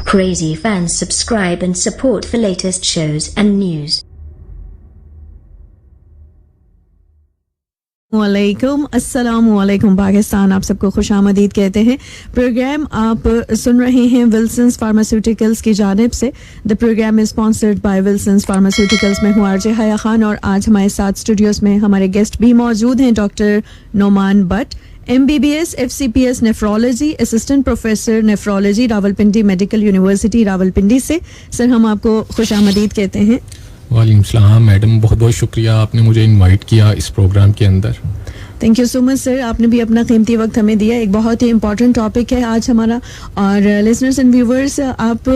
Crazy fans, subscribe and support for latest shows and news. वालेकुम अस्सलाम वालेकुम पाकिस्तान, आप सबको खुशामदीद कहते हैं। प्रोग्राम आप सुन रहे हैं विल्सन्स फार्मास्यूटिकल्स की जानिब से। The programme is sponsored by Wilson's pharmaceuticals. में हूँ आरजे हया खान और आज हमारे साथ स्टूडियोज में हमारे गेस्ट भी मौजूद हैं। Doctor Noman but, MBBS FCPS nephrology, assistant professor nephrology, Rawalpindi medical university Rawalpindi से। सर, हम आपको खुशामदीद कहते हैं। वालेकुम सलाम मैडम, बहुत बहुत शुक्रिया, आपने मुझे इनवाइट किया इस प्रोग्राम के अंदर। Thank you so much sir, आपने भी अपना कीमती वक्त हमें दिया। एक बहुत ही इंपॉर्टेंट टॉपिक है आज हमारा। और लिसनर्स एंड व्यूवर्स, आप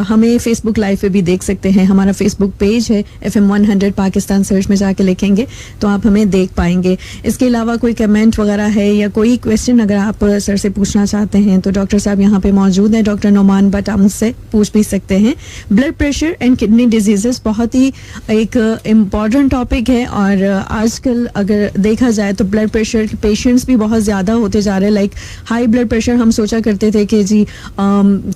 हमें फेसबुक लाइव पे भी देख सकते हैं। हमारा फेसबुक पेज है FM 100 पाकिस्तान, सर्च में जाके लिखेंगे तो आप हमें देख पाएंगे। इसके अलावा कोई कमेंट वगैरह है या कोई क्वेश्चन अगर आप सर से पूछना चाहते हैं तो डॉक्टर साहब यहाँ पे मौजूद हैं, डॉक्टर नोमान बट, आप मुझसे पूछ भी सकते हैं। Blood pressure and kidney diseases बहुत ही एक इम्पॉर्टेंट टॉपिक है। और आजकल अगर देखा जाए तो ब्लड प्रेशर पेशेंट्स भी बहुत ज़्यादा होते जा रहे हैं। लाइक हाई ब्लड प्रेशर हम सोचा करते थे कि जी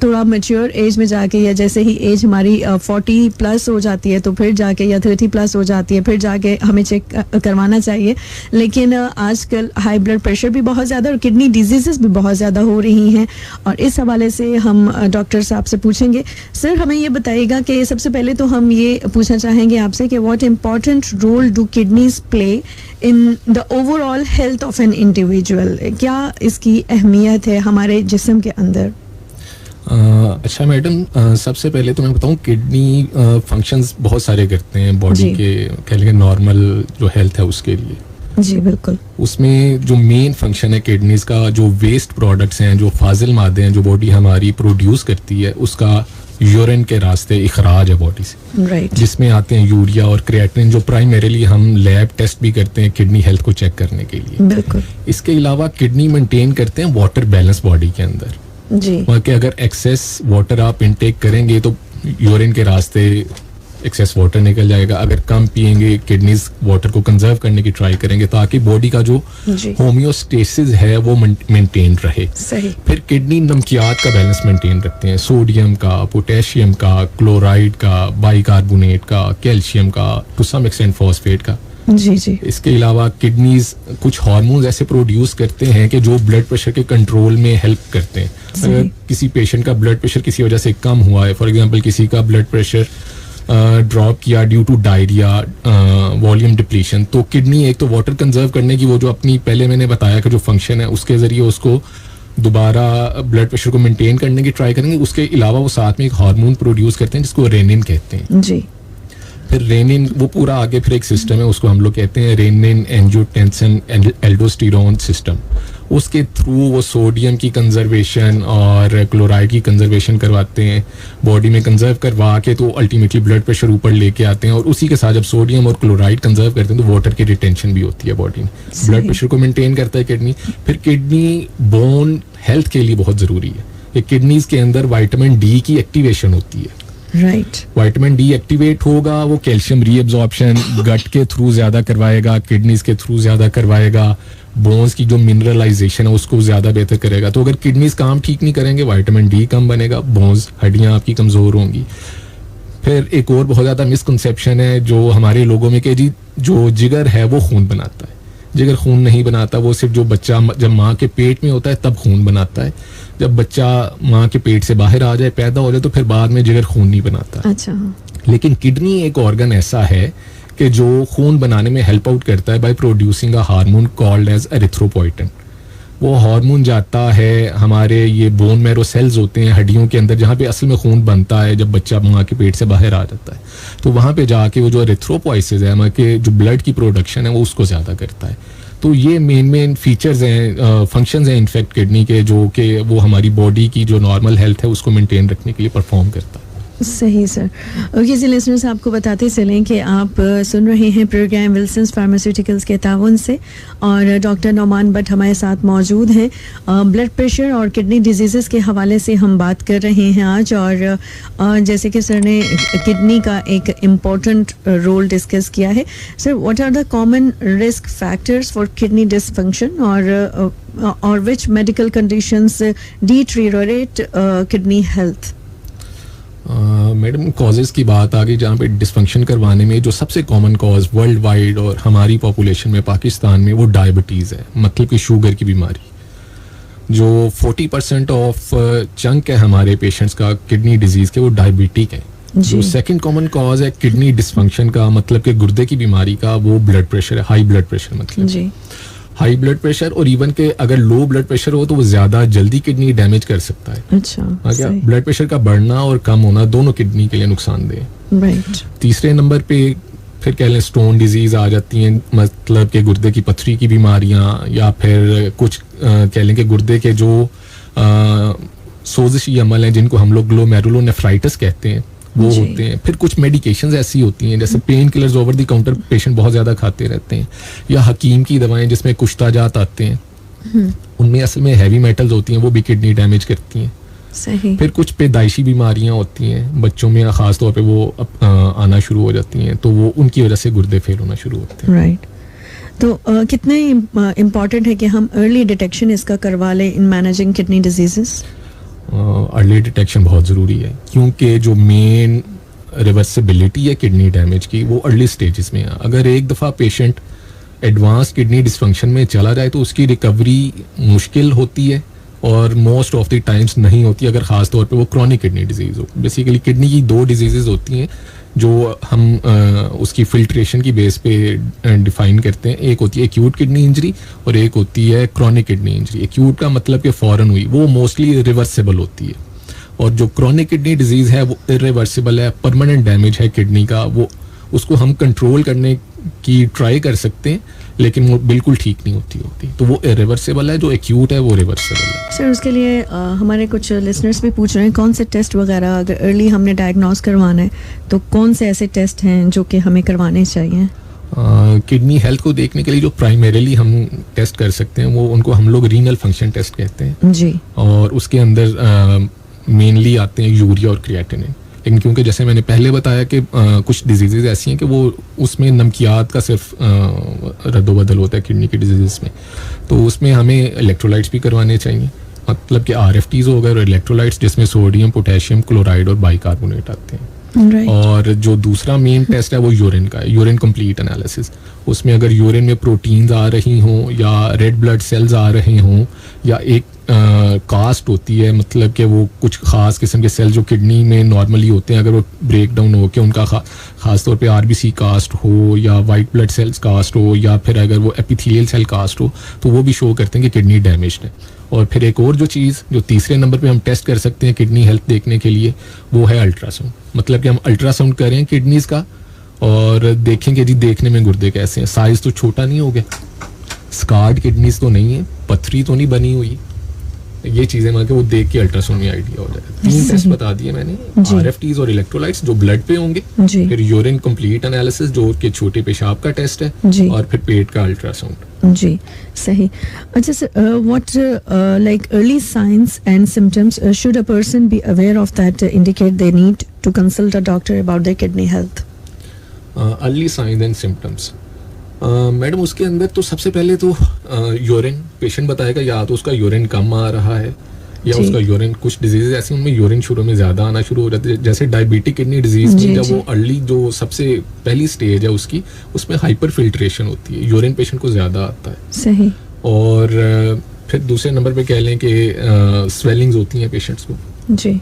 थोड़ा मैच्योर एज में जाके, या जैसे ही एज हमारी 40 प्लस हो जाती है तो फिर जाके, या 30 प्लस हो जाती है फिर जाके हमें चेक करवाना चाहिए। लेकिन आजकल हाई ब्लड प्रेशर भी बहुत ज़्यादा और किडनी डिजीज़ेस भी बहुत ज़्यादा हो रही हैं। और इस हवाले से हम डॉक्टर साहब से पूछेंगे। सर, हमें ये बताइएगा कि सबसे पहले तो हम ये पूछना चाहेंगे आपसे कि what important role do kidneys play in the overall health of an individual. क्या इसकी अहमियत है हमारे जिस्म के अंदर? अच्छा मैडम, सबसे पहले तो मैं बताऊं, किडनी फंक्शंस बहुत सारे करते हैं बॉडी के, कह लेंगे नॉर्मल जो हेल्थ है उसके लिए। जी बिल्कुल। उसमें जो मेन फंक्शन है किडनीज का, जो वेस्ट प्रोडक्ट्स हैं, जो फाजिल मादे हैं जो बॉडी हमारी प्रोड्यूस करती है, उसका यूरिन के रास्ते इखराज है बॉडी से। राइट। जिसमें आते हैं यूरिया और क्रिएटिनिन, जो प्राइमरीली हम लैब टेस्ट भी करते हैं किडनी हेल्थ को चेक करने के लिए। बिल्कुल। इसके अलावा किडनी मेंटेन करते हैं वाटर बैलेंस बॉडी के अंदर। जी। वहाँ के अगर एक्सेस वाटर आप इनटेक करेंगे तो यूरिन के रास्ते एक्सेस वाटर निकल जाएगा। अगर कम पिएंगे, किडनीज वाटर को कंजर्व करने की ट्राई करेंगे ताकि बॉडी का जो होम्योस्टेसिस है वो मेंटेन रहे। सही। फिर किडनी नमकियात का बैलेंस मेंटेन रखते हैं, सोडियम का, पोटेशियम का, क्लोराइड का, बाइकार्बोनेट का, कैल्शियम का, टू सम एक्सटेंट फॉस्फेट का। जी जी। इसके अलावा किडनीज कुछ हार्मोन्स ऐसे प्रोड्यूस करते हैं कि जो ब्लड प्रेशर के कंट्रोल में हेल्प करते हैं। अगर किसी पेशेंट का ब्लड प्रेशर किसी वजह से कम हुआ है, फॉर एग्जांपल किसी का ब्लड प्रेशर ड्रॉप किया due to diarrhoea, volume depletion, तो किडनी एक तो वाटर कंजर्व करने की वो जो अपनी पहले मैंने बताया कि जो फंक्शन है उसके जरिए उसको दोबारा ब्लड प्रेशर को मेंटेन करने की ट्राई करेंगे। उसके अलावा वो साथ में एक हार्मोन प्रोड्यूस करते हैं जिसको रेनिन कहते हैं। जी। फिर रेनिन वो पूरा आगे फिर एक सिस्टम है, उसको हम लोग कहते हैं रेनिन एंजियोटेंसिन एल्डोस्टेरोन सिस्टम। उसके थ्रू वो सोडियम की कंजर्वेशन और क्लोराइड की कंजर्वेशन करवाते हैं, बॉडी में कंजर्व करवा के तो अल्टीमेटली ब्लड प्रेशर ऊपर लेके आते हैं। और उसी के साथ जब सोडियम और क्लोराइड कंजर्व करते हैं तो वाटर की रिटेंशन भी होती है बॉडी में, ब्लड प्रेशर को मेंटेन करता है किडनी। फिर किडनी बोन हेल्थ के लिए बहुत ज़रूरी है कि किडनीज के अंदर विटामिन डी की एक्टिवेशन होती है। राइट। विटामिन डी एक्टिवेट होगा, वो कैल्शियम रीअब्जॉर्प्शन गट के थ्रू ज्यादा करवाएगा, किडनीज के थ्रू ज्यादा करवाएगा, बोन्स की जो मिनरलाइजेशन है उसको ज्यादा बेहतर करेगा। तो अगर किडनीज काम ठीक नहीं करेंगे, विटामिन डी कम बनेगा, बोन्स हड्डियां आपकी कमजोर होंगी। फिर एक और बहुत ज्यादा मिसकंसेप्शन है जो हमारे लोगों में कि जी जो जिगर है वो खून बनाता है। जिगर खून नहीं बनाता, वो सिर्फ जो बच्चा जब माँ के पेट में होता है तब खून बनाता है। जब बच्चा माँ के पेट से बाहर आ जाए, पैदा हो जाए, तो फिर बाद में जिगर खून नहीं बनाता। अच्छा। लेकिन किडनी एक ऑर्गन ऐसा है कि जो खून बनाने में हेल्प आउट करता है by producing a hormone called as erythropoietin. वो हार्मोन जाता है हमारे ये बोन मैरो सेल्स होते हैं हड्डियों के अंदर, जहाँ पे असल में खून बनता है जब बच्चा माँ के पेट से बाहर आ जाता है। तो वहाँ पे जाके वो जो एरिथ्रोपोइसिस है, हमारे जो ब्लड की प्रोडक्शन है वो उसको ज़्यादा करता है। तो ये मेन फीचर्स हैं, फंक्शंस हैं इनफैक्ट किडनी के, जो कि वो हमारी बॉडी की जो नॉर्मल हेल्थ है उसको मेंटेन रखने के लिए परफॉर्म करता है। सही सर। ओके जी लिसनर्स, आपको बताते चलें कि आप सुन रहे हैं प्रोग्राम विल्सन्स फार्मास्यूटिकल्स के ताउन से और डॉक्टर नोमान बट हमारे साथ मौजूद हैं। ब्लड प्रेशर और किडनी डिजीज़ेस के हवाले से हम बात कर रहे हैं आज। और जैसे कि सर ने किडनी का एक इम्पॉर्टेंट रोल डिस्कस किया है। Sir, what are the common risk factors for kidney dysfunction और which medical conditions deteriorate kidney health? Madam causes की बात आ गई जहाँ पे डिसफंक्शन करवाने में जो सबसे कॉमन कॉज वर्ल्ड वाइड और हमारी पॉपुलेशन में पाकिस्तान में वो डायबिटीज़ है, मतलब कि शुगर की बीमारी। जो 40% ऑफ चंक है हमारे पेशेंट्स का किडनी डिजीज़ के, वो डायबिटिक है। जो सेकंड कॉमन कॉज है किडनी डिसफंक्शन का, मतलब कि गुर्दे की बीमारी का, वो ब्लड प्रेशर है, हाई ब्लड प्रेशर। मतलब जी, हाई ब्लड प्रेशर और इवन के अगर लो ब्लड प्रेशर हो तो वो ज़्यादा जल्दी किडनी डैमेज कर सकता है। अच्छा, क्या ब्लड प्रेशर का बढ़ना और कम होना दोनों किडनी के लिए नुकसानदेह। राइट। तीसरे नंबर पे फिर कह लें स्टोन डिजीज़ आ जाती हैं, मतलब कि गुर्दे की पथरी की बीमारियां, या फिर कुछ कह लें कि गुर्दे के जो सोजिशी अमल हैं जिनको हम लोग ग्लोमेरुलोनेफ्राइटिस कहते हैं, वो होते हैं। फिर कुछ मेडिकेशंस ऐसी होती हैं जैसे pain killers over the counter patient बहुत ज़्यादा खाते रहते हैं, या हकीम की दवाएं जिसमें कुश्ताजात आते हैं, उनमें असल में हैवी मेटल्स होती हैं, वो भी किडनी डैमेज करती हैं। सही। फिर कुछ पैदाइशी बीमारियां होती हैं बच्चों में, ख़ास तौर पे वो आना शुरू हो जाती हैं, तो वो उनकी वजह से गुर्दे फेल होना शुरू होते हैं। राइट। तो कितने इम्पॉर्टेंट है कि हम अर्ली डिटेक्शन इसका करवा लें in managing kidney diseases? Early detection बहुत ज़रूरी है, क्योंकि जो मेन रिवर्सिबिलिटी है किडनी डैमेज की वो अर्ली स्टेजेस में है। अगर एक दफ़ा पेशेंट एडवांस किडनी डिसफंक्शन में चला जाए तो उसकी रिकवरी मुश्किल होती है और मोस्ट ऑफ द टाइम्स नहीं होती, अगर ख़ास तौर पे वो क्रॉनिक किडनी डिजीज़ हो। बेसिकली किडनी की दो डिजीज़ होती हैं जो हम उसकी फिल्ट्रेशन की बेस पे डिफाइन करते हैं। एक होती है एक्यूट किडनी इंजरी और एक होती है क्रॉनिक किडनी इंजरी। एक्यूट का मतलब कि फ़ौरन हुई, वो मोस्टली रिवर्सिबल होती है, और जो क्रॉनिक किडनी डिजीज़ है वो इरिवर्सिबल है, परमानेंट डैमेज है किडनी का, वो उसको हम कंट्रोल करने की ट्राई कर सकते हैं लेकिन वो बिल्कुल ठीक नहीं होती। तो वो इरिवर्सिबल है, जो एक्यूट है वो रिवर्सिबल है। सर उसके लिए हमारे कुछ लिसनर्स भी पूछ रहे हैं कौन से टेस्ट वगैरह अगर अर्ली हमने डायग्नोस करवाना है तो कौन से ऐसे टेस्ट हैं जो कि हमें करवाने चाहिए? किडनी हेल्थ को देखने के लिए जो प्राइमरीली हम टेस्ट कर सकते हैं वो उनको हम लोग रीनल फंक्शन टेस्ट कहते हैं जी, और उसके अंदर मेनली आते हैं यूरिया और क्रिएटिनिन। लेकिन क्योंकि जैसे मैंने पहले बताया कि कुछ डिजीज़ ऐसी हैं कि वो उसमें नमकियात का सिर्फ रद्दोबदल होता है किडनी की डिजीज़ में, तो उसमें हमें इलेक्ट्रोलाइट्स भी करवाने चाहिए, मतलब कि RFTs हो गए और इलेक्ट्रोलाइट्स जिसमें सोडियम, पोटेशियम क्लोराइड और बाइकार्बोनेट आते हैं। और जो दूसरा मेन टेस्ट है वो यूरिन का है, यूरिन कंप्लीट एनालिसिस। उसमें अगर यूरिन में प्रोटीन्स आ रही हों या रेड ब्लड सेल्स आ रहे हों या एक कास्ट होती है, मतलब कि वो कुछ ख़ास किस्म के सेल जो किडनी में नॉर्मली होते हैं अगर वो ब्रेक डाउन हो के उनका ख़ास तौर पे RBC कास्ट हो या वाइट ब्लड सेल्स कास्ट हो या फिर अगर वो एपिथेलियल सेल कास्ट हो तो वो भी शो करते हैं कि किडनी डैमेज्ड है। और फिर एक और जो चीज़ जो तीसरे नंबर पे हम टेस्ट कर सकते हैं किडनी हेल्थ देखने के लिए वो है अल्ट्रासाउंड। मतलब कि हम अल्ट्रासाउंड करें किडनीज़ का और देखेंगे जी देखने में गुर्दे कैसे हैं, साइज़ तो छोटा नहीं हो गया, स्कार्ड किडनीज तो नहीं है, पथरी तो नहीं बनी हुई, ये चीज़ें मतलब वो देख के अल्ट्रासाउंड में आइडिया हो जाएगा। 3 टेस्ट बता दिए मैंने, RFTs और इलेक्ट्रोलाइट्स जो ब्लड पे होंगे, फिर यूरिन कंप्लीट एनालिसिस जो कि छोटे पेशाब का टेस्ट है और फिर पेट का अल्ट्रासाउंड। जी, सही। अच्छा sir, what like early signs and symptoms should a person be aware of that indicate they need to consult a doctor about their kidney health? Early signs and symptoms madam उसके अंदर तो सबसे पहले तो urine patient बताएगा, या तो उसका यूरिन कम आ रहा है या उसका यूरिन, कुछ डिजीज ऐसी उनमें यूरिन शुरू में ज़्यादा आना शुरू हो जाता है, जैसे डायबिटिक किडनी डिजीज में जब वो अर्ली जो सबसे पहली स्टेज है उसकी, उसमें हाइपर फिल्ट्रेशन होती है, यूरिन पेशेंट को ज़्यादा आता है। सही। और फिर दूसरे नंबर पे कह लें कि स्वेलिंग्स होती हैं पेशेंट्स को जी,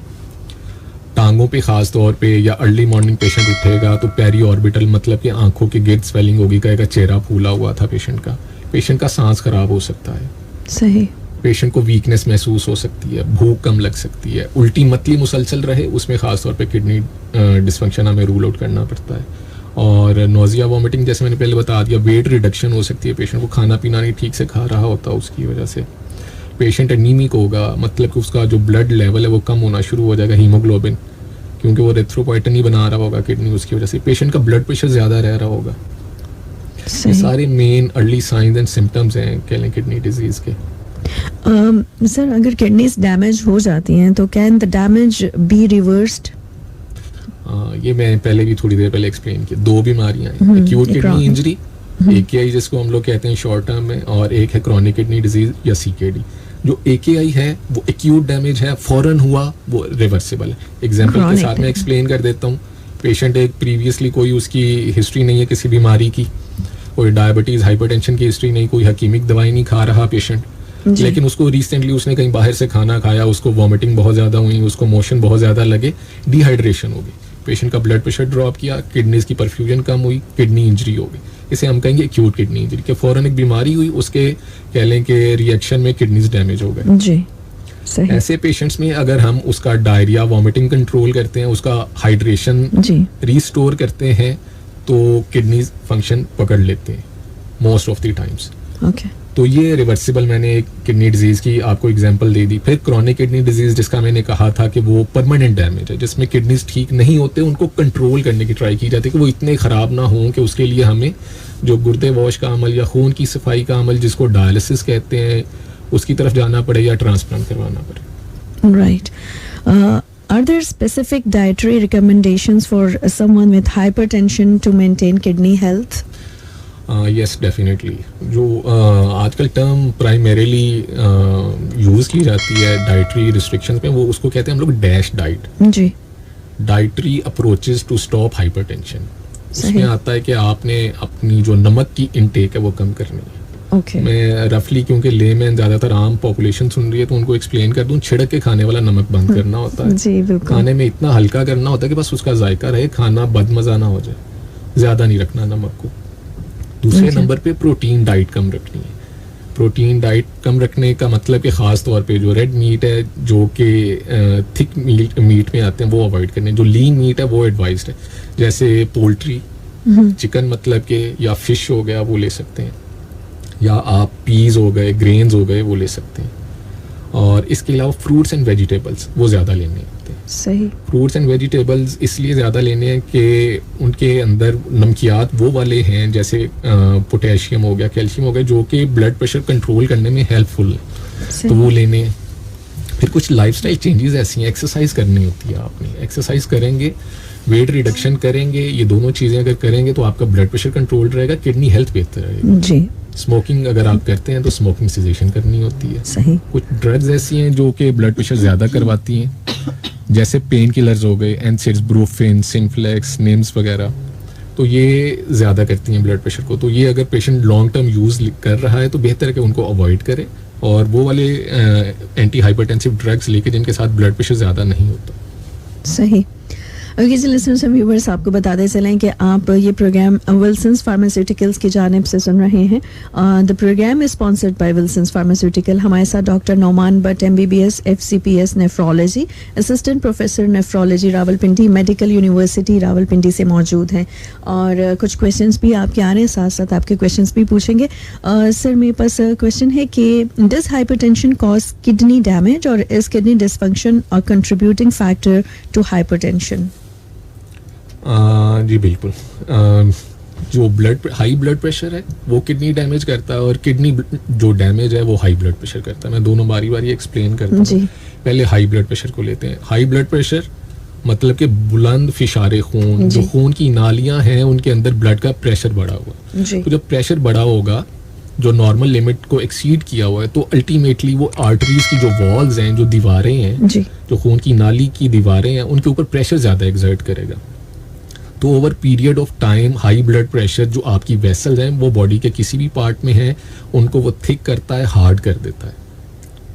टांगों पे खास तौर पे, या अर्ली मॉर्निंग पेशेंट उठेगा तो पेरी ऑर्बिटल मतलब कि आंखों के गिर्द स्वेलिंग होगी, कहेगा चेहरा फूला हुआ था पेशेंट का सांस खराब हो सकता है। सही। पेशेंट को वीकनेस महसूस हो सकती है, भूख कम लग सकती है, उल्टी मतली मुसलसल रहे, उसमें खास तौर पे किडनी डिसफंक्शन हमें रूल आउट करना पड़ता है। और नोजिया वॉमिटिंग जैसे मैंने पहले बता दिया, वेट रिडक्शन हो सकती है, पेशेंट को खाना पीना नहीं ठीक से खा रहा होता उसकी वजह से। पेशेंट एनीमिक होगा, मतलब कि उसका जो ब्लड लेवल है वो कम होना शुरू हो जाएगा, हीमोग्लोबिन, क्योंकि वो एरिथ्रोपोइटिन ही बना रहा होगा किडनी, उसकी वजह से पेशेंट का ब्लड प्रेशर ज़्यादा रह रहा होगा। ये सारे main early signs and symptoms हैं कह लें किडनी डिजीज़ के। सर अगर किडनीज डैमेज हो जाती हैं तो can the damage be reversed? ये मैं पहले भी थोड़ी देर पहले एक्सप्लेन किया, 2 बीमारियां हैं, एक्यूट किडनी इंजरी AKI जिसको हम लोग कहते हैं शॉर्ट टर्म में, और एक है क्रॉनिक किडनी डिजीज या CKD। जो AKI है वो एक्यूट डैमेज है, फौरन हुआ, वो रिवर्सिबल है। एग्जाम्पल के Chronic साथ मैं है। एक्सप्लेन कर देता हूँ। पेशेंट एक प्रीवियसली कोई उसकी हिस्ट्री नहीं है किसी बीमारी की, कोई डायबिटीज़ हाइपरटेंशन की हिस्ट्री नहीं, कोई हकीमिक दवाई नहीं खा रहा पेशेंट, जी। लेकिन उसको रिसेंटली उसने कहीं बाहर से खाना खाया, उसको वॉमिटिंग बहुत ज़्यादा हुई, उसको मोशन बहुत ज़्यादा लगे, डिहाइड्रेशन हो गई, पेशेंट का ब्लड प्रेशर ड्रॉप किया, किडनीज की परफ्यूजन कम हुई, किडनी इंजरी हो गई। इसे हम कहेंगे एक्यूट किडनी इंजरी, कि फ़ौरन एक बीमारी हुई, उसके कह लें कि रिएक्शन में किडनीज डैमेज हो गए। जी सही। ऐसे पेशेंट्स में अगर हम उसका डायरिया वॉमिटिंग कंट्रोल करते हैं, उसका हाइड्रेशन जी रिस्टोर करते हैं, तो किडनीज फंक्शन पकड़ लेते हैं most of the times. Okay. तो ये रिवर्सिबल, मैंने एक किडनी डिजीज की आपको एग्जांपल दे दी। फिर क्रॉनिक किडनी डिजीज, जिसका मैंने कहा था कि वो परमानेंट डैमेज है, जिसमें किडनीज ठीक नहीं होते, उनको कंट्रोल करने की ट्राई की जाती है कि वो इतने ख़राब ना हों कि उसके लिए हमें जो गुर्दे वॉश का अमल या खून की सफाई का अमल, जिसको डायलिसिस कहते हैं, उसकी तरफ जाना पड़े या ट्रांसप्लांट करवाना पड़े। Right. Are there specific dietary recommendations for someone with hypertension to maintain kidney health? Yes definitely. जो आजकल टर्म प्राइमरीली यूज़ की जाती है डाइटरी रिस्ट्रिक्शंस में, वो उसको कहते हैं हम लोग डैश डाइट, जी dietary approaches to stop hypertension. सही। उसमें आता है कि आपने अपनी जो नमक की इनटेक है वो कम करनी है। ओके। मैं रफली, क्योंकि लेमैन ज़्यादातर आम पॉपुलेशन सुन रही है, तो उनको एक्सप्लेन कर दूं, छिड़क के खाने वाला नमक बंद करना होता है। जी बिल्कुल। खाने में इतना हल्का करना होता है कि बस उसका जायका रहे, खाना बदमज़ा ना हो जाए, ज़्यादा नहीं रखना नमक को। दूसरे Okay. नंबर पे प्रोटीन डाइट कम रखनी है। प्रोटीन डाइट कम रखने का मतलब कि ख़ास तौर पे जो रेड मीट है, जो कि थिक मीट में आते हैं, वो अवॉइड करने। जो लीन मीट है वो एडवाइज्ड है, जैसे पोल्ट्री, चिकन मतलब के, या फिश हो गया वो ले सकते हैं, या आप पीज हो गए, ग्रेन्स हो गए वो ले सकते हैं। और इसके अलावा फ्रूट्स एंड वेजिटेबल्स वो ज़्यादा लेने होते हैं। सही। फ्रूट्स एंड वेजिटेबल्स इसलिए ज़्यादा लेने हैं कि उनके अंदर नमकियात वो वाले हैं, जैसे पोटेशियम हो गया, कैल्शियम हो गया, जो कि ब्लड प्रेशर कंट्रोल करने में हेल्पफुल है, तो वो लेने हैं। फिर कुछ लाइफस्टाइल चेंजेस ऐसी हैं, एक्सरसाइज करनी होती है आपने, एक्सरसाइज करेंगे, वेट रिडक्शन करेंगे, ये दोनों चीज़ें अगर करेंगे तो आपका ब्लड प्रेशर कंट्रोल रहेगा, किडनी हेल्थ बेहतर रहेगी। जी स्मोकिंग अगर आप करते हैं तो स्मोकिंग सेसेशन करनी होती है। सही। कुछ ड्रग्स ऐसी हैं जो कि ब्लड प्रेशर ज़्यादा करवाती हैं, जैसे पेन किलर्स हो गए, एनसिड्स, ब्रूफिन, सिंफ्लेक्स, निम्स वगैरह, तो ये ज़्यादा करती हैं ब्लड प्रेशर को। तो ये अगर पेशेंट लॉन्ग टर्म यूज़ कर रहा है तो बेहतर है कि उनको अवॉइड करे, और वो वाले एंटी हाइपरटेंसिव ड्रग्स लेके जिनके साथ ब्लड प्रेशर ज़्यादा नहीं होता। सही। ओके जी लिसनर्स एंड व्यूअर्स, आपको बताते चलें कि आप ये प्रोग्राम विल्सन्स फार्मास्यूटिकल्स की जानिब से सुन रहे हैं। The programme is sponsored by Wilson's pharmaceutical. हमारे साथ doctor Nauman Butt MBBS FCPS nephrology, assistant professor nephrology Rawalpindi medical university Rawalpindi से मौजूद हैं। और कुछ क्वेश्चंस भी आपके आ रहे हैं, साथ साथ आपके क्वेश्चंस भी पूछेंगे। सर मेरे पास क्वेश्चन है कि does hypertension cause kidney damage, और is kidney dysfunction a contributing factor to hypertension? जी बिल्कुल। जो हाई ब्लड प्रेशर है वो किडनी डैमेज करता है, और किडनी जो डैमेज है वो हाई ब्लड प्रेशर करता है। मैं दोनों बारी बारी एक्सप्लेन करता हूँ। पहले हाई ब्लड प्रेशर को लेते हैं। हाई ब्लड प्रेशर मतलब कि बुलंद फिशारे खून, जो खून की नालियां हैं उनके अंदर ब्लड का प्रेशर बढ़ा हुआ है। तो जब प्रेशर बढ़ा होगा, जो नॉर्मल लिमिट को एक्सीड किया हुआ है, तो अल्टीमेटली वो आर्टरीज की जो वॉल्स हैं, जो दीवारें हैं, जो खून की नाली की दीवारें हैं, उनके ऊपर प्रेशर ज़्यादा एक्सर्ट करेगा। तो over period of time high blood pressure, जो आपकी वेसल्स हैं वो बॉडी के किसी भी पार्ट में हैं, उनको वो थिक करता है, हार्ड कर देता है।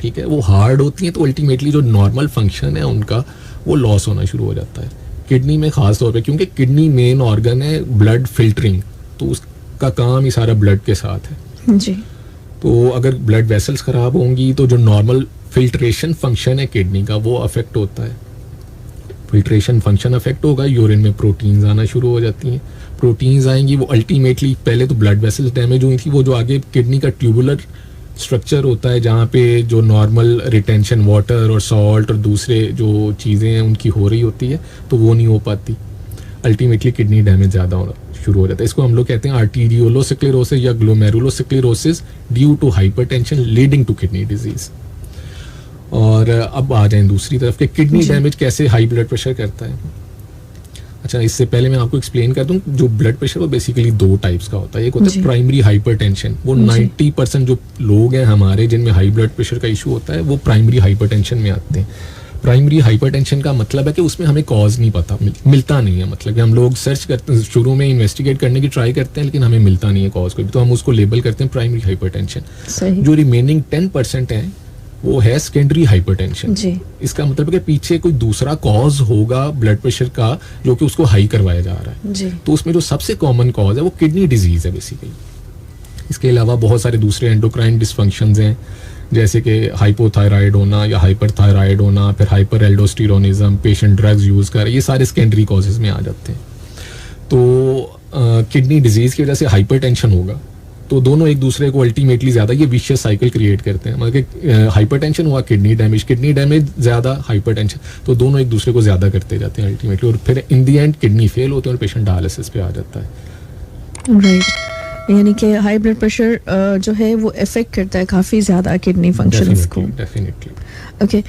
ठीक है, वो हार्ड होती हैं तो अल्टीमेटली जो नॉर्मल फंक्शन है उनका वो लॉस होना शुरू हो जाता है। किडनी में खास तौर पे, क्योंकि किडनी मेन ऑर्गन है ब्लड फिल्टरिंग, तो उसका काम ही सारा ब्लड के साथ है जी। तो अगर ब्लड वेसल्स खराब होंगी तो जो नॉर्मल फिल्ट्रेशन फंक्शन है किडनी का वो अफेक्ट होता है। फिल्ट्रेशन फंक्शन अफेक्ट होगा, यूरिन में प्रोटीन्स आना शुरू हो जाती हैं। प्रोटीन्स आएंगी, वो अल्टीमेटली पहले तो ब्लड वेसल्स डैमेज हुई थी, वो जो आगे किडनी का ट्यूबुलर स्ट्रक्चर होता है जहाँ पे जो नॉर्मल रिटेंशन वाटर और सॉल्ट और दूसरे जो चीज़ें हैं उनकी हो रही होती है, तो वो नहीं हो पाती। अल्टीमेटली किडनी डैमेज ज़्यादा होना शुरू हो जाता है। इसको हम लोग कहते हैं आर्टीरियोलोस्क्लेरोसिस या glomerulosclerosis due to hypertension leading to kidney disease. और अब आ जाएं दूसरी तरफ कि किडनी डैमेज कैसे हाई ब्लड प्रेशर करता है। अच्छा, इससे पहले मैं आपको एक्सप्लेन कर दूं, जो ब्लड प्रेशर वो बेसिकली 2 टाइप्स का होता है। एक होता जी। है प्राइमरी हाइपरटेंशन, वो 90% जो लोग हैं हमारे जिनमें हाई ब्लड प्रेशर का इशू होता है वो प्राइमरी हाइपरटेंशन में आते हैं। प्राइमरी हाइपरटेंशन का मतलब है कि उसमें हमें कॉज नहीं पता, मिलता नहीं है। मतलब कि हम लोग सर्च करते हैं, शुरू में इन्वेस्टिगेट करने की ट्राई करते हैं, लेकिन हमें मिलता नहीं है कॉज कोई भी, तो हम उसको लेबल करते हैं प्राइमरी हाइपरटेंशन। सही। जो रिमेनिंग 10% है वो है सेकेंडरी हाइपरटेंशन। जी। इसका मतलब है कि पीछे कोई दूसरा कॉज होगा ब्लड प्रेशर का जो कि उसको हाई करवाया जा रहा है। जी। तो उसमें जो सबसे कॉमन कॉज है वो किडनी डिजीज है बेसिकली। इसके अलावा बहुत सारे दूसरे एंडोक्राइन डिसफंक्शंस हैं, जैसे कि हाइपोथायराइड होना या हाइपरथायराइड होना, फिर hyper aldosteronism, patient drugs use कर, ये सारे सेकेंडरी कॉजेज में आ जाते हैं। तो किडनी डिजीज की वजह से हाइपरटेंशन होगा, तो दोनों एक दूसरे को अल्टीमेटली ज्यादा ये विशियस साइकिल क्रिएट करते हैं। मतलब कि हाइपरटेंशन हुआ किडनी डैमेज ज्यादा हाइपरटेंशन, तो दोनों एक दूसरे को ज्यादा करते जाते हैं अल्टीमेटली, और फिर इन दी एंड किडनी फेल होते हैं और पेशेंट डायलिसिस पे आ जाता है। राइट। यानी कि हाई ब्लड प्रेशर जो है वो इफेक्ट करता है काफ़ी ज़्यादा किडनी फंक्शंस को। डेफिनेटली। ओके,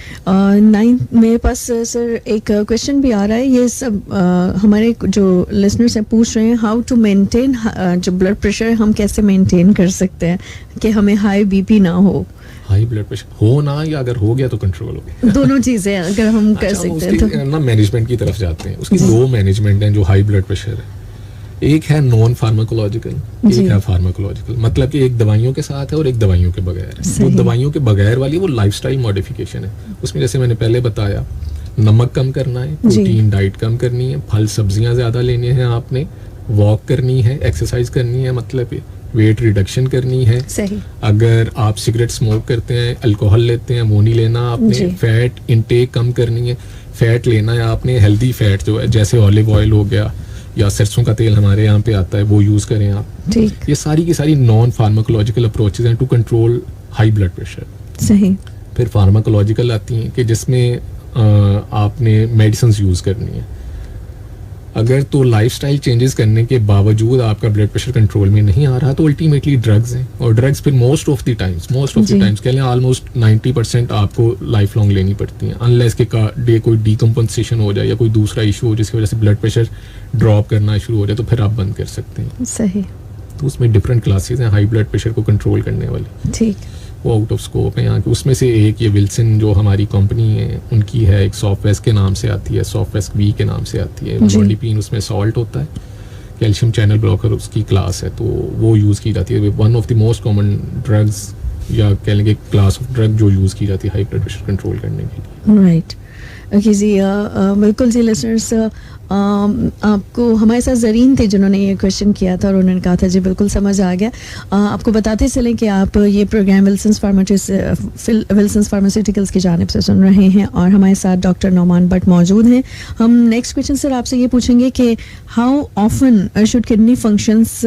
9 मेरे पास सर एक क्वेश्चन भी आ रहा है, ये सब हमारे जो लिसनर्स हैं पूछ रहे हैं, हाउ टू मेंटेन जो ब्लड प्रेशर हम कैसे मेंटेन कर सकते हैं कि हमें हाई बीपी ना हो। हाई ब्लड प्रेशर हो ना, या अगर हो गया तो कंट्रोल हो गया, दोनों चीज़ें अगर हम कर सकते हैं तो। ना मैनेजमेंट की तरफ जाते हैं, उसकी 2 मैनेजमेंट हैं जो हाई ब्लड प्रेशर है। एक है नॉन फार्माकोलॉजिकल, एक है फार्माकोलॉजिकल। मतलब कि एक दवाइयों के साथ है और एक दवाइयों के बगैर है। वो दवाइयों के बगैर वाली वो लाइफस्टाइल मॉडिफिकेशन है। उसमें जैसे मैंने पहले बताया, नमक कम करना है, प्रोटीन डाइट कम करनी है, फल सब्जियां ज्यादा लेनी है आपने, वॉक करनी है, एक्सरसाइज करनी है, मतलब वेट रिडक्शन करनी है। सही। अगर आप सिगरेट स्मोक करते हैं, अल्कोहल लेते हैं, वो नहीं लेना आपने। फैट इंटेक कम करनी है, फैट लेना है आपने, हेल्दी फैट जो है जैसे ऑलिव ऑयल हो गया या सरसों का तेल हमारे यहाँ पे आता है वो यूज करें आप। ठीक। ये सारी की सारी नॉन फार्माकोलॉजिकल अप्रोचेज हैं to control high blood pressure. सही। फिर फार्माकोलॉजिकल आती हैं कि जिसमें आपने मेडिसिन यूज करनी है। अगर तो लाइफस्टाइल चेंजेस करने के बावजूद आपका ब्लड प्रेशर कंट्रोल में नहीं आ रहा तो अल्टीमेटली ड्रग्स हैं, और ड्रग्स फिर मोस्ट ऑफ द टाइम्स कह लें ऑलमोस्ट 90% आपको लाइफ लॉन्ग लेनी पड़ती हैं, अनलेस के कोई डीकम्पनसेशन हो जाए या कोई दूसरा इशू हो जिसकी वजह से ब्लड प्रेशर ड्रॉप करना शुरू हो जाए, तो फिर आप बंद कर सकते हैं। सही। तो उसमें डिफरेंट क्लासेस हैं हाई ब्लड प्रेशर को कंट्रोल करने वाली। ठीक। वो आउट ऑफ स्कोप है यहाँ के। उसमें से एक ये विल्सन जो हमारी कंपनी है उनकी है, एक सॉफ्टवेस्ट के नाम से आती है, सॉफ्टवेस्ट वी के नाम से आती है। मोडिपिन उसमें सॉल्ट होता है, कैल्शियम चैनल ब्लॉकर उसकी क्लास है, तो वो यूज़ की जाती है। One of the most common drugs या कह लेंगे क्लास ऑफ ड्रग जो यूज़ की जाती है हाई ब्लड प्रेशर कंट्रोल करने के लिए। राइट। ओके जी, बिल्कुल जी लिसनर्स, आपको हमारे साथ जरीन थे जिन्होंने ये क्वेश्चन किया था और उन्होंने कहा था जी बिल्कुल समझ आ गया। आपको बताते चलें कि आप ये प्रोग्राम विल्सन्स फार्मास्यूटिकल्स की जानिब से सुन रहे हैं और हमारे साथ डॉक्टर नौमान भट्ट मौजूद हैं। हम नेक्स्ट क्वेश्चन सर आपसे ये पूछेंगे कि how often should kidney functions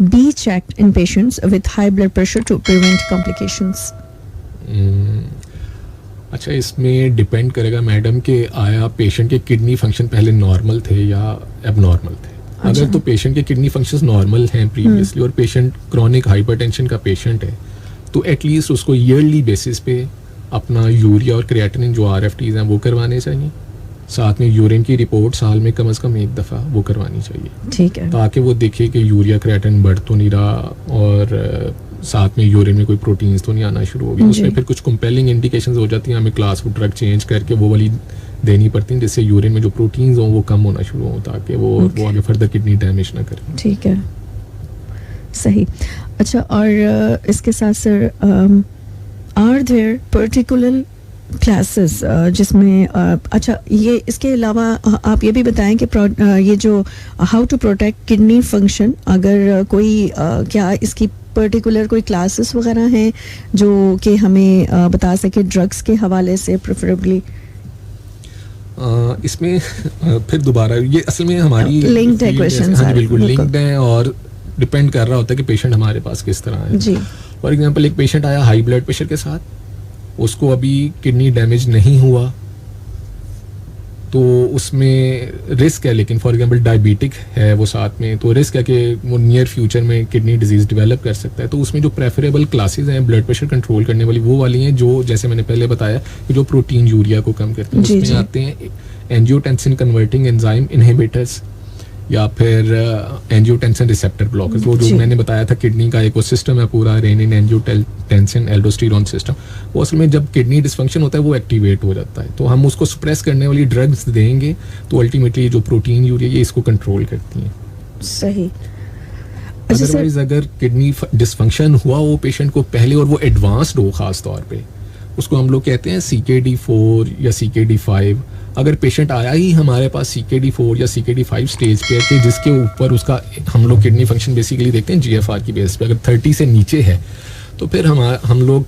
be checked in patients with high blood pressure to prevent complications. अच्छा, इसमें डिपेंड करेगा मैडम कि आया पेशेंट के किडनी फंक्शन पहले नॉर्मल थे या एबनॉर्मल थे। अच्छा। अगर तो पेशेंट के किडनी फंक्शंस नॉर्मल हैं प्रीवियसली और पेशेंट क्रॉनिक हाइपरटेंशन का पेशेंट है, तो एटलीस्ट उसको ईयरली बेसिस पे अपना यूरिया और क्रिएटिनिन जो RFTs हैं वो करवाने चाहिए। साथ में यूरिन की रिपोर्ट साल में कम से कम एक दफ़ा वो करवानी चाहिए। ठीक है। ताकि वो देखे कि यूरिया क्रिएटिनिन बढ़ तो नहीं रहा और साथ में यूरिन में कोई प्रोटीन्स तो नहीं आना शुरू हो गई। उसमें फिर कुछ कंपेलिंग इंडिकेशंस हो जाती हैं, हमें क्लास ऑफ ड्रग चेंज करके वो वाली देनी पड़ती हैं जिससे यूरिन में जो प्रोटीन्स हों वो कम होना शुरू हो, ताकि वो आगे फर्दर किडनी डैमेज ना करें। ठीक है, सही। अच्छा, और इसके साथ sir are there particular classes जिसमें अच्छा ये इसके अलावा आप ये भी बताएं कि ये जो how to protect kidney function, अगर कोई क्या इसकी पर्टिकुलर कोई क्लासेस वगैरह हैं जो कि हमें बता सके ड्रग्स के हवाले से प्रेफरेबली। इसमें फिर दोबारा ये असल में हमारी लिंक्ड है क्वेश्चन। हाँ बिल्कुल लिंक्ड है और डिपेंड कर रहा होता है कि पेशेंट हमारे पास किस तरह है जी। फॉर एग्जांपल एक पेशेंट आया हाई ब्लड प्रेशर के साथ, उसको अभी किडनी डैमेज नहीं हुआ तो उसमें रिस्क है, लेकिन फॉर एग्जांपल डायबिटिक है वो साथ में, तो रिस्क है कि वो नियर फ्यूचर में किडनी डिजीज डेवलप कर सकता है। तो उसमें जो प्रेफरेबल क्लासेस हैं ब्लड प्रेशर कंट्रोल करने वाली वो वाली हैं जो जैसे मैंने पहले बताया कि जो प्रोटीन यूरिया को कम करते हैं। उसमें आते हैं एंजियोटेंसिन कन्वर्टिंग एंजाइम इनहिबिटर्स या फिर एंजियोटेंसिन रिसेप्टर ब्लॉकर्स, वो जो जी। मैंने बताया था किडनी का एक वो सिस्टम है पूरा, रेनिन एंजियोटेंसिन एल्डोस्टेरोन सिस्टम, वो असल में जब किडनी डिसफंक्शन होता है वो एक्टिवेट हो जाता है, तो हम उसको सप्रेस करने वाली ड्रग्स देंगे तो अल्टीमेटली जो प्रोटीन यूरिया ये इसको कंट्रोल करती हैं। सही। अच्छा सर, अदरवाइज अगर किडनी डिसफंक्शन हुआ वो पेशेंट को पहले और वो एडवांस्ड हो खास तौर पे, उसको हम लोग कहते हैं CKD4 या CKD5, अगर पेशेंट आया ही हमारे पास CKD4 या CKD5 स्टेज पे है कि जिसके ऊपर उसका हम लोग किडनी फंक्शन बेसिकली देखते हैं GFR की बेस पे, अगर 30 से नीचे है तो फिर हम लोग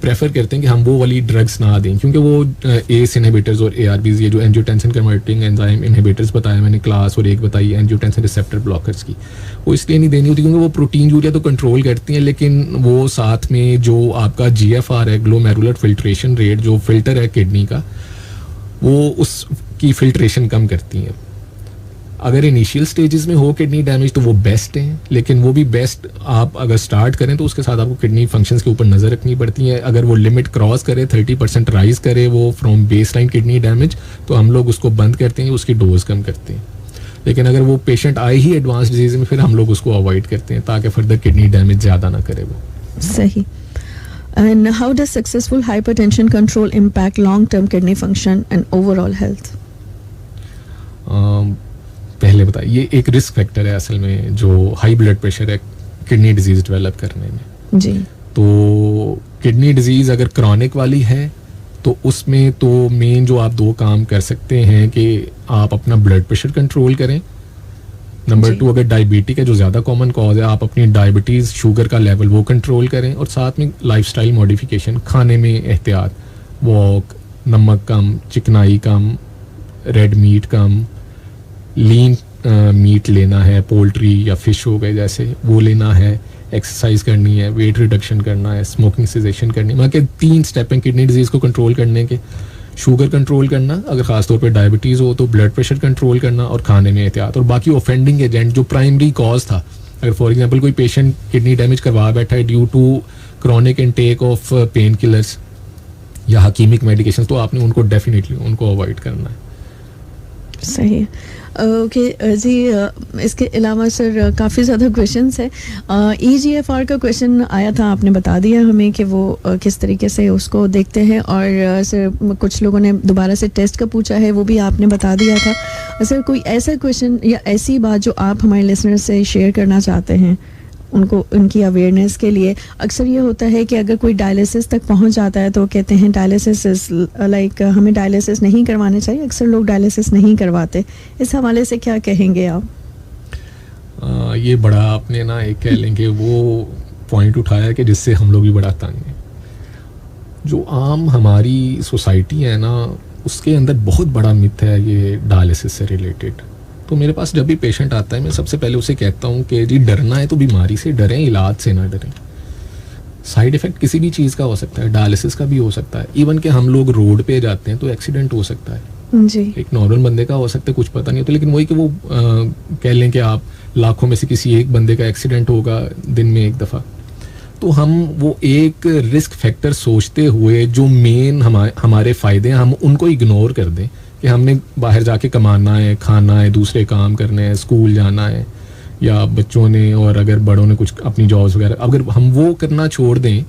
प्रेफर करते हैं कि हम वो वाली ड्रग्स ना दें, क्योंकि वो ACE इनहिबिटर्स और ARBs, ये जो एंजियोटेंसिन कन्वर्टिंग एंजाइम इनहिबिटर्स बताया मैंने क्लास, और एक बताई एंजियोटेंसिन रिसेप्टर ब्लॉकर्स की, वो इसलिए नहीं देनी होती क्योंकि वो प्रोटीन यूरिया तो कंट्रोल करती हैं, लेकिन वो साथ में जो आपका GFR है, ग्लोमेरुलर फिल्ट्रेशन रेट, जो फिल्टर है किडनी का, वो उसकी फिल्ट्रेशन कम करती हैं। अगर इनिशियल स्टेजेस में हो किडनी डैमेज तो वो बेस्ट है, लेकिन वो भी बेस्ट आप अगर स्टार्ट करें तो उसके साथ आपको किडनी फंक्शंस के ऊपर नज़र रखनी पड़ती है। अगर वो लिमिट क्रॉस करे, 30% राइज करे वो from base line kidney damage, तो हम लोग उसको बंद करते हैं, उसकी डोज कम करते हैं। लेकिन अगर वो पेशेंट आए ही एडवांस डिजीज में, फिर हम लोग उसको अवॉइड करते हैं ताकि फर्दर किडनी डैमेज ज़्यादा ना करे वो। सही। And how does successful hypertension control impact long-term kidney function and overall health? पहले बताइए, ये एक रिस्क फैक्टर है असल में, जो हाई ब्लड प्रेशर है किडनी डिजीज डेवलप करने में। जी। तो किडनी डिजीज अगर क्रॉनिक वाली है तो उसमें तो मेन जो आप 2 काम कर सकते हैं कि आप अपना ब्लड प्रेशर कंट्रोल करें। नंबर 2, अगर डायबिटिक है जो ज़्यादा कॉमन कॉज है, आप अपनी डायबिटीज़ शुगर का लेवल वो कंट्रोल करें, और साथ में लाइफस्टाइल मॉडिफिकेशन, खाने में एहतियात, वॉक, नमक कम, चिकनाई कम, रेड मीट कम, लीन मीट लेना है, पोल्ट्री या फिश हो गए जैसे वो लेना है, एक्सरसाइज करनी है, वेट रिडक्शन करना है, स्मोकिंग सेसेशन करनी है। मतलब के 3 स्टेप हैं किडनी डिजीज़ को कंट्रोल करने के। शुगर कंट्रोल करना, अगर खासतौर पे डायबिटीज़ हो तो ब्लड प्रेशर कंट्रोल करना, और खाने में एहतियात, और बाकी ऑफेंडिंग एजेंट जो प्राइमरी कॉज था, अगर फॉर एग्जांपल कोई पेशेंट किडनी डैमेज करवा बैठा है due to chronic intake of painkillers या हकीमिक मेडिकेशन, तो आपने उनको डेफिनेटली उनको अवॉइड करना है। सही है। ओके जी, इसके अलावा सर काफ़ी ज़्यादा क्वेश्चंस है। EGFR का क्वेश्चन आया था, आपने बता दिया हमें कि वो किस तरीके से उसको देखते हैं, और सर कुछ लोगों ने दोबारा से टेस्ट का पूछा है, वो भी आपने बता दिया था। सर कोई ऐसा क्वेश्चन या ऐसी बात जो आप हमारे लिसनर्स से शेयर करना चाहते हैं उनको, उनकी अवेयरनेस के लिए? अक्सर ये होता है कि अगर कोई डायलिसिस तक पहुंच जाता है तो कहते हैं डायलिसिस इज लाइक हमें डायलिसिस नहीं करवाने चाहिए, अक्सर लोग डायलिसिस नहीं करवाते। इस हवाले से क्या कहेंगे आप? ये बड़ा आपने ना एक कह लेंगे वो पॉइंट उठाया कि जिससे हम लोग भी बड़ा तंग हैं। जो आम हमारी सोसाइटी है ना, उसके अंदर बहुत बड़ा मिथ है ये डायलिसिस से रिलेटेड। तो मेरे पास जब भी पेशेंट आता है मैं सबसे पहले उसे कहता हूँ कि जी डरना है तो बीमारी से डरें, इलाज से ना डरें। साइड इफ़ेक्ट किसी भी चीज़ का हो सकता है, डायलिसिस का भी हो सकता है। इवन कि हम लोग रोड पे जाते हैं तो एक्सीडेंट हो सकता है जी। एक नॉर्मल बंदे का हो सकता है, कुछ पता नहीं होता, लेकिन वही कि वो कह लें कि आप लाखों में से किसी एक बंदे का एक्सीडेंट होगा दिन में एक दफ़ा। तो हम वो एक रिस्क फैक्टर सोचते हुए जो मेन हमारे फ़ायदे हैं हम उनको इग्नोर कर दें कि हमने बाहर जाके कमाना है, खाना है, दूसरे काम करने हैं, स्कूल जाना है, या बच्चों ने और अगर बड़ों ने कुछ अपनी जॉब्स वगैरह, अगर हम वो करना छोड़ दें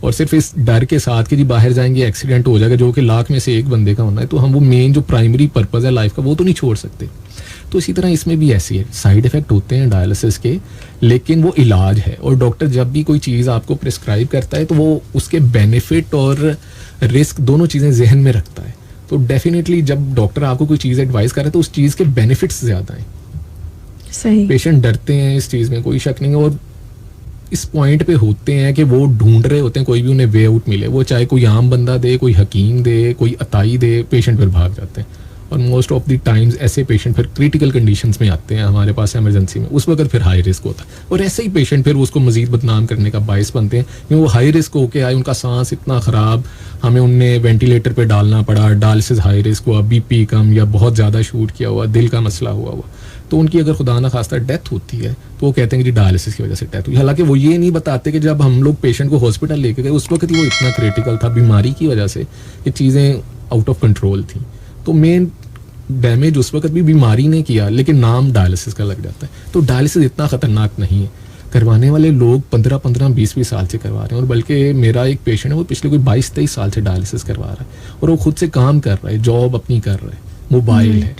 और सिर्फ इस डर के साथ कि जी बाहर जाएंगे एक्सीडेंट हो जाएगा, जो कि लाख में से एक बंदे का होना है, तो हम वो मेन जो प्राइमरी पर्पज़ है लाइफ का वो तो नहीं छोड़ सकते। तो इसी तरह इसमें भी ऐसी है, साइड इफ़ेक्ट होते हैं डायलिसिस के, लेकिन वो इलाज है। और डॉक्टर जब भी कोई चीज़ आपको प्रिस्क्राइब करता है तो वो उसके बेनिफिट और रिस्क दोनों चीज़ें जहन में रखता है। तो डेफिनेटली जब डॉक्टर आपको कोई चीज़ एडवाइस करे तो उस चीज़ के बेनिफिट्स ज़्यादा हैं। सही। पेशेंट डरते हैं इस चीज़ में, कोई शक नहीं है, और इस पॉइंट पे होते हैं कि वो ढूंढ रहे होते हैं कोई भी उन्हें वे आउट मिले, वो चाहे कोई आम बंदा दे, कोई हकीम दे, कोई अताई दे, पेशेंट फिर भाग जाते हैं। और मोस्ट ऑफ द टाइम्स ऐसे पेशेंट फिर क्रिटिकल कंडीशंस में आते हैं हमारे पास इमरजेंसी में, उस वक्त फिर हाई रिस्क होता है, और ऐसे ही पेशेंट फिर उसको मजीद बदनाम करने का बायस बनते हैं क्योंकि वो हाई रिस्क होके आए, उनका सांस इतना ख़राब, हमें उन्हें वेंटिलेटर पे डालना पड़ा, डायलिसिस हाई रिस्क हुआ, BP कम या बहुत ज़्यादा शूट किया हुआ, दिल का मसला हुआ, तो उनकी अगर खुदा ना खास्ता डेथ होती है तो वो कहते हैं कि डायलिसिस की वजह से डेथ हुई। हालांकि वो ये नहीं बताते कि जब हम लोग पेशेंट को हॉस्पिटल लेके गए उस वक्त ही वो इतना क्रिटिकल था, बीमारी की वजह से ये चीज़ें आउट ऑफ कंट्रोल थी। तो मेन डैमेज उस वक्त भी बीमारी ने किया, लेकिन नाम डायलिसिस का लग जाता है। तो डायलिसिस इतना खतरनाक नहीं है, करवाने वाले लोग 15-15, 20-20 साल से करवा रहे हैं। और बल्कि मेरा एक पेशेंट है, वो पिछले कोई 22-23 साल से डायलिसिस करवा रहा है और वो खुद से काम कर रहा है, जॉब अपनी कर रहा है, मोबाइल है।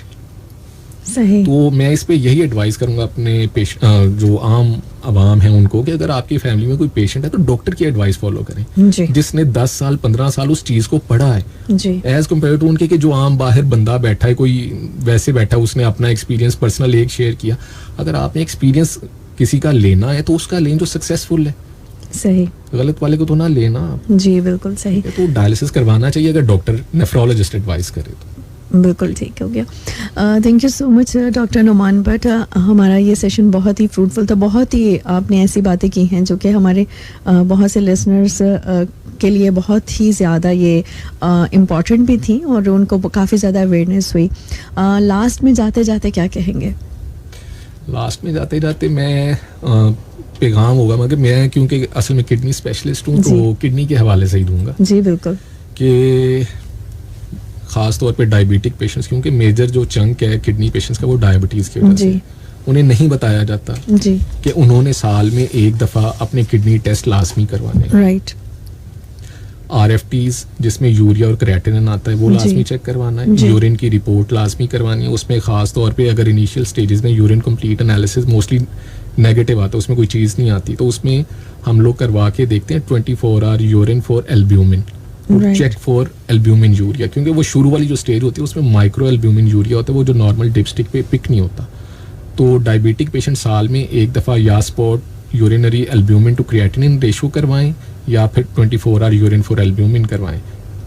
सही। तो मैं इस पे यही एडवाइस करूंगा अपने जो आम आवाम है उनको, कि अगर आपकी फैमिली में कोई पेशेंट है तो डॉक्टर की एडवाइस फॉलो करें, जी जिसने 10 साल 15 साल उस चीज को पढ़ा है, जी एज कम्पेयर टू उनके कि जो आम बाहर बंदा बैठा है, कोई वैसे बैठा, उसने अपना एक्सपीरियंस पर्सनल एक शेयर किया। अगर आपने एक्सपीरियंस किसी का लेना है तो उसका लें जो सक्सेसफुल है, सही। गलत वाले को तो ना लेना आप। जी बिल्कुल सही। तो डायलिसिस करवाना चाहिए अगर डॉक्टर नेफ्रोलॉजिस्ट एडवाइस करे तो। बिल्कुल ठीक हो गया। Thank you so much doctor Numan Bhatt. हमारा ये सेशन बहुत ही फ्रूटफुल था, बहुत ही आपने ऐसी बातें की हैं जो कि हमारे बहुत से लिसनर्स के लिए बहुत ही ज़्यादा ये इम्पॉर्टेंट भी थी और उनको काफ़ी ज़्यादा अवेयरनेस हुई। लास्ट में जाते जाते क्या कहेंगे? लास्ट में जाते जाते मैं पैगाम होगा, मगर मैं क्योंकि असल में किडनी स्पेशलिस्ट हूँ तो किडनी के हवाले से ही दूंगा जी बिल्कुल, कि खास तौर पे डायबिटिक पेशेंट्स, क्योंकि मेजर जो चंक है किडनी पेशेंट्स का वो डायबिटीज़ की वजह से, उन्हें नहीं बताया जाता जी कि उन्होंने साल में एक दफ़ा अपने किडनी टेस्ट लाजमी करवाने हैं। राइट। RFTs जिसमें यूरिया और क्रिएटिनिन आता है वो लाजमी चेक करवाना है, यूरिन की रिपोर्ट लाजमी करवानी है। उसमें खास तौर पे अगर इनिशियल स्टेजेस में urine complete analysis mostly negative आता है, उसमें कोई चीज़ नहीं आती, तो उसमें हम लोग करवा के देखते हैं 24 hour urine for albumin, check for albuminuria, क्योंकि वो शुरू वाली जो स्टेज होती है उसमें माइक्रो एल्ब्यूमिन यूरिया होता है, वो जो नॉर्मल डिपस्टिक पे पिक नहीं होता। तो डायबिटिक पेशेंट साल में एक दफ़ा या spot urinary albumin to creatinine ratio करवाएं या फिर 24 आवर यूरिन फॉर एल्ब्यूमिन करवाएं,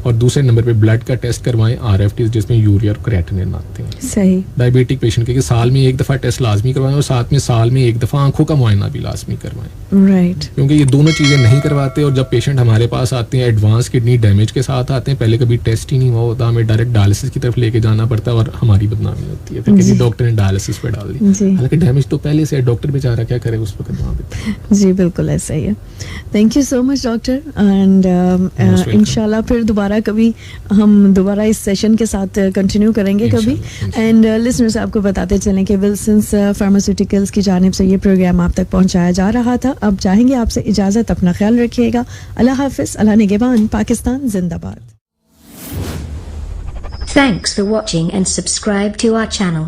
और दूसरे नंबर पे ब्लड का टेस्ट करवाएं RFTs जिसमें यूरिया और क्रिएटिनिन आते हैं। सही। डायबिटिक पेशेंट के साल में एक दफ़ा टेस्ट लाजमी करवाएं और साथ में साल में एक दफ़ा आंखों का मुआयना भी लाजमी करवाएं, राइट। क्योंकि ये दोनों चीज़ें नहीं करवाते और जब पेशेंट हमारे पास आते हैं एडवांस किडनी डैमेज के साथ आते हैं, पहले कभी टेस्ट ही नहीं हुआ होता, हमें डायरेक्ट डायलिसिस की तरफ लेके जाना पड़ता है और हमारी बदनामी होती है कि डॉक्टर ने डायलिसिस पे डाल दी, हालांकि डैमेज तो पहले से है, डॉक्टर बेचारा क्या करे उस वक्त वहाँ पे। जी बिल्कुल ऐसा ही है। Thank you so much doctor, and इंशाल्लाह फिर दोबारा कभी हम दोबारा इस सेशन के साथ कंटिन्यू करेंगे कभी। एंड लिसनर्स आपको बताते चलें कि विल्सन्स फार्मास्यूटिकल्स की जानिब से ये प्रोग्राम आप तक पहुंचाया जा रहा था। अब चाहेंगे आपसे इजाज़त, अपना ख्याल रखिएगा। अल्लाह हाफिज़, अल्लाह निगहबान, पाकिस्तान जिंदाबाद। Thanks for watching and subscribe to our channel.